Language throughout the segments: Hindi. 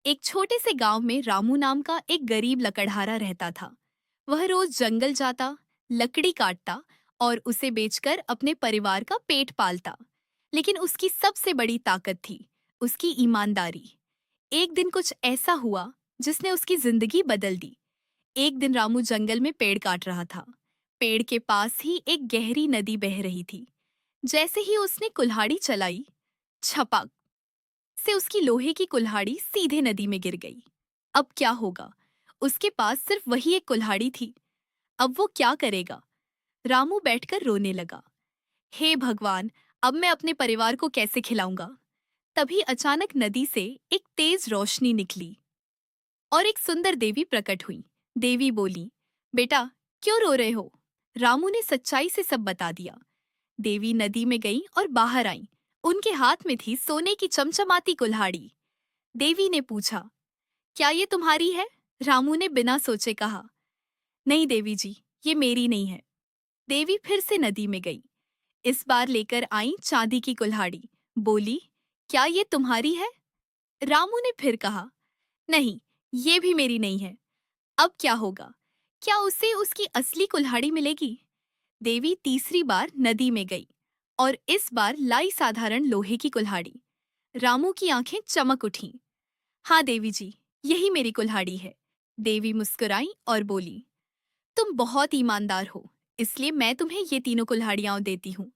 एक छोटे से गांव में रामू नाम का एक गरीब लकड़हारा रहता था। वह रोज जंगल जाता, लकड़ी काटता और उसे बेचकर अपने परिवार का पेट पालता। लेकिन उसकी सबसे बड़ी ताकत थी उसकी ईमानदारी। एक दिन कुछ ऐसा हुआ जिसने उसकी जिंदगी बदल दी। एक दिन रामू जंगल में पेड़ काट रहा था। पेड़ के पास ही एक गहरी नदी बह रही थी। जैसे ही उसने कुल्हाड़ी चलाई, छपाक से उसकी लोहे की कुल्हाड़ी सीधे नदी में गिर गई। अब क्या होगा? उसके पास सिर्फ वही एक कुल्हाड़ी थी। अब वो क्या करेगा? रामू बैठकर रोने लगा। हे भगवान, अब मैं अपने परिवार को कैसे खिलाऊंगा? तभी अचानक नदी से एक तेज रोशनी निकली और एक सुंदर देवी प्रकट हुई। देवी बोली, बेटा, क्यों रो रहे हो? रामू ने सच्चाई से सब बता दिया। देवी नदी में गई और बाहर आई। उनके हाथ में थी सोने की चमचमाती कुल्हाड़ी। देवी ने पूछा, क्या ये तुम्हारी है? रामू ने बिना सोचे कहा, नहीं देवी जी, ये मेरी नहीं है। देवी फिर से नदी में गई। इस बार लेकर आई चांदी की कुल्हाड़ी। बोली, क्या ये तुम्हारी है? रामू ने फिर कहा, नहीं, ये भी मेरी नहीं है। अब क्या होगा? क्या उसे उसकी असली कुल्हाड़ी मिलेगी? देवी तीसरी बार नदी में गई और इस बार लाई साधारण लोहे की कुल्हाड़ी। रामू की आंखें चमक उठीं। हाँ देवी जी, यही मेरी कुल्हाड़ी है। देवी मुस्कुराई और बोली, तुम बहुत ईमानदार हो, इसलिए मैं तुम्हें ये तीनों कुल्हाड़ियां देती हूँ।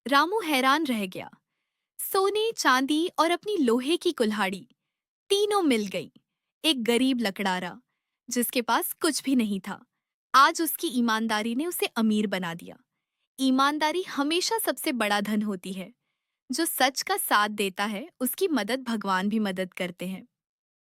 रामू हैरान रह गया। सोने, चांदी और अपनी लोहे की कुल्हाड़ी तीनों मिल गई। एक गरीब लकड़ारा जिसके पास कुछ भी नहीं था, आज उसकी ईमानदारी ने उसे अमीर बना दिया। ईमानदारी हमेशा सबसे बड़ा धन होती है। जो सच का साथ देता है, उसकी मदद भगवान भी मदद करते हैं।